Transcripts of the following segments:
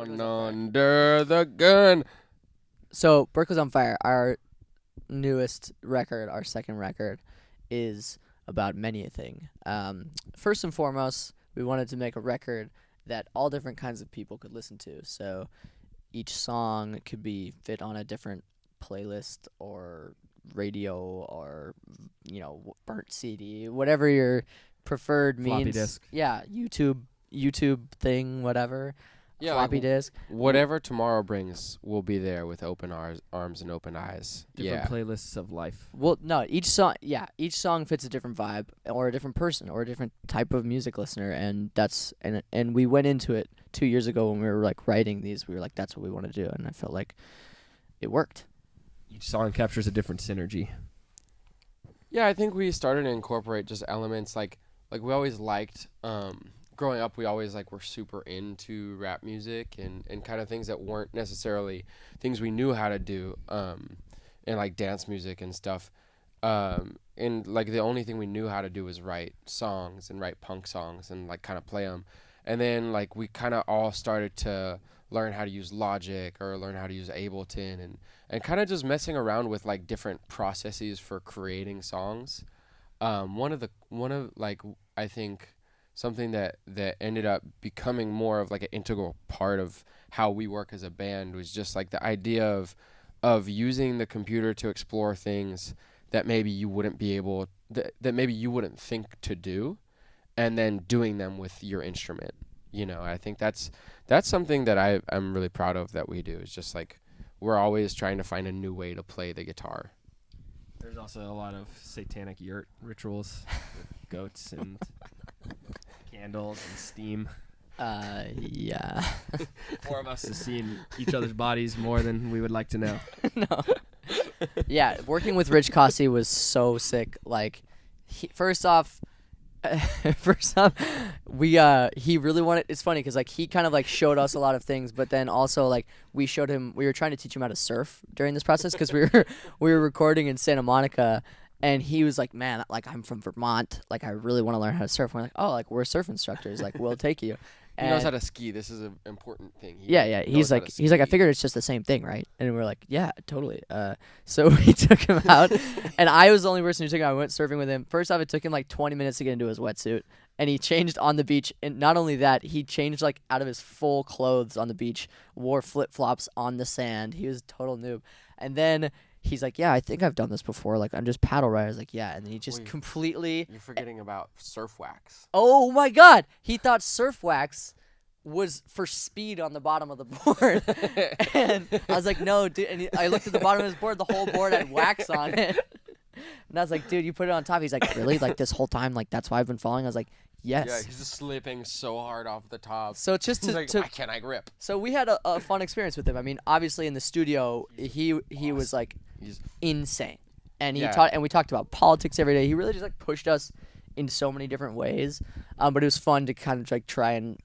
Down under the gun. So Berkeley's on Fire, our newest record, our second record, is about many a thing. First and foremost, we wanted to make a record that all different kinds of people could listen to. So each song could be fit on a different playlist or radio or burnt CD, whatever your preferred Floppy means. disk. Yeah, YouTube thing, whatever. Yeah, Floppy disk. Whatever tomorrow brings, we'll be there with open arms and open eyes. Different playlists of life. Well, no, each song fits a different vibe or a different person or a different type of music listener, and and we went into it 2 years ago when we were like writing these. We were like, that's what we want to do, and I felt like it worked. Each song captures a different synergy. Yeah, I think we started to incorporate just elements like we always liked. Growing up, we always were super into rap music and kind of things that weren't necessarily things we knew how to do, and like dance music and stuff. And like the only thing we knew how to do was write songs and write punk songs and like kind of play them. And then like we kind of all started to learn how to use Logic or learn how to use Ableton and kind of just messing around with like different processes for creating songs. One of I think something that ended up becoming more of like an integral part of how we work as a band was just like the idea of using the computer to explore things that maybe you wouldn't be able that maybe you wouldn't think to do, and then doing them with your instrument. I think that's something that I'm really proud of that we do. It's just like we're always trying to find a new way to play the guitar. There's also a lot of satanic yurt rituals with goats and candles and steam. Yeah. Four of us have seen each other's bodies more than we would like to know. No. Yeah, working with Rich Cossey was so sick. Like, first off, he really wanted. It's funny because like he kind of like showed us a lot of things, but then also like we were trying to teach him how to surf during this process because we were recording in Santa Monica. And he was like, man, like, I'm from Vermont. Like, I really want to learn how to surf. And we're like, oh, like, we're surf instructors. Like, we'll take you. He knows how to ski. This is an important thing. Yeah. He's like, I figured it's just the same thing, right? And we're like, yeah, totally. So we took him out. And I was the only person who took him out. I went surfing with him. First off, it took him like 20 minutes to get into his wetsuit. And he changed on the beach. And not only that, he changed like out of his full clothes on the beach, wore flip-flops on the sand. He was a total noob. And then he's like, yeah, I think I've done this before. Like, I'm just paddle riding. I was like, yeah. And then he just completely... You're forgetting about surf wax. Oh, my God. He thought surf wax was for speed on the bottom of the board. And I was like, no, dude. And I looked at the bottom of his board. The whole board had wax on it. And I was like, dude, you put it on top. He's like, really? Like, this whole time? Like, that's why I've been falling? I was like, yes. Yeah, he's just slipping so hard off the top. So just he's like, why can't I grip? So we had a fun experience with him. I mean, obviously in the studio, he was like insane, and we talked about politics every day. He really just like pushed us in so many different ways. But it was fun to kind of like try and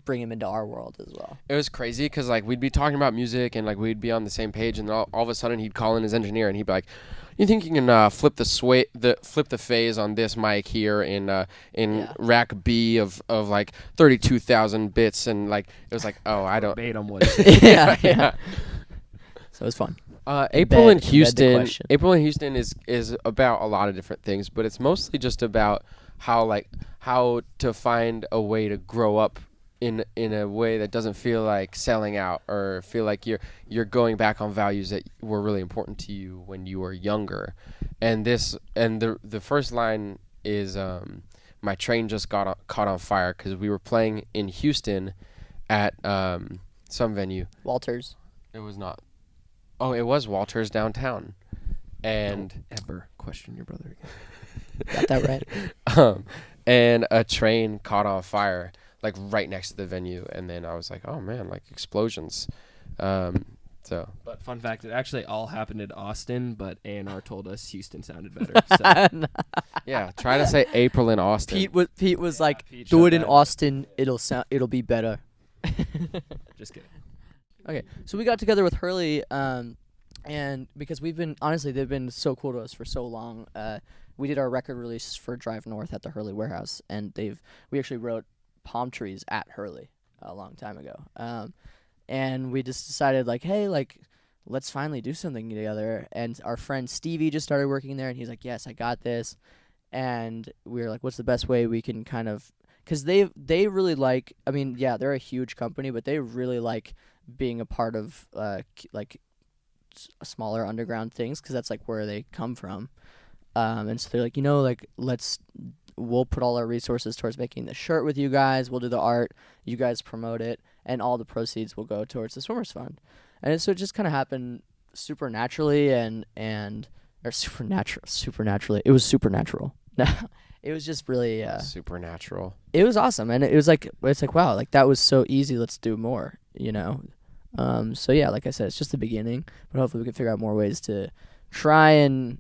bring him into our world as well. It was crazy because like we'd be talking about music and like we'd be on the same page, and all of a sudden he'd call in his engineer and he'd be like, you think you can flip the phase on this mic here in rack B of like 32,000 bits, and like it was like, oh, I don't. yeah. So it was fun. April in Houston is about a lot of different things, but it's mostly just about how to find a way to grow up in a way that doesn't feel like selling out or feel like you're going back on values that were really important to you when you were younger. And the first line is my train just caught on fire, because we were playing in Houston at some venue. Walters. It was not. Oh, it was Walters downtown. And don't ever question your brother again. Got that right. And a train caught on fire, like right next to the venue, and then I was like, oh man, like explosions. But fun fact, it actually all happened in Austin, but A&R told us Houston sounded better. So. Yeah, try to say April in Austin. Pete was like, Pete, do it in Austin, it'll be better. Just kidding. Okay, so we got together with Hurley, and because they've been so cool to us for so long. We did our record release for Drive North at the Hurley warehouse, and we actually wrote Palm Trees at Hurley a long time ago. and we just decided like, hey, like, let's finally do something together. And our friend Stevie just started working there, and he's like, yes, I got this. And we were like, what's the best way we can kind of, because they really like, I mean, yeah, they're a huge company, but they really like being a part of like smaller underground things, because that's like where they come from. And so they're like, like, we'll put all our resources towards making the shirt with you guys. We'll do the art. You guys promote it, and all the proceeds will go towards the Swimmers Fund. And so it just kind of happened supernaturally, or supernaturally. It was supernatural. It was just really Supernatural. it was awesome, and it's like wow, like that was so easy. Let's do more, So yeah, like I said, it's just the beginning, but hopefully we can figure out more ways to try and,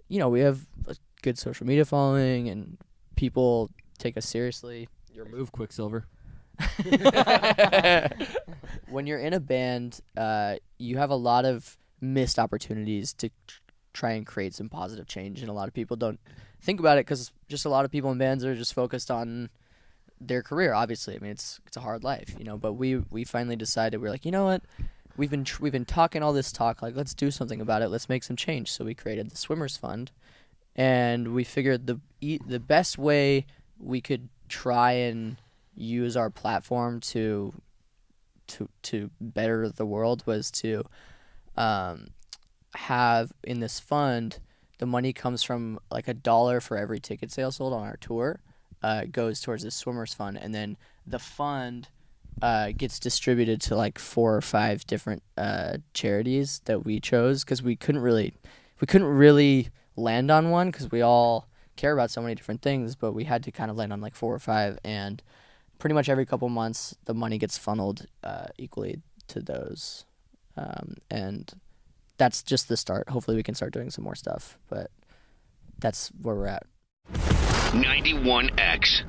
we have a good social media following, and people take us seriously. Your move, Quicksilver. When you're in a band, you have a lot of missed opportunities to try and create some positive change, and a lot of people don't think about it because just a lot of people in bands are just focused on their career. Obviously, I mean, it's a hard life, But we finally decided, we're like, you know what, we've been talking all this talk, like, let's do something about it. Let's make some change. So we created the Swimmers Fund, and we figured the best way we could try and use our platform to better the world was to have in this fund, the money comes from like $1 for every ticket sale sold on our tour, goes towards the Swimmers Fund, and then the fund gets distributed to like 4 or 5 different charities that we chose, because we couldn't really land on one, because we all care about so many different things, but we had to kind of land on like 4 or 5, and pretty much every couple months the money gets funneled equally to those, and that's just the start. Hopefully we can start doing some more stuff, but that's where we're at. 91X.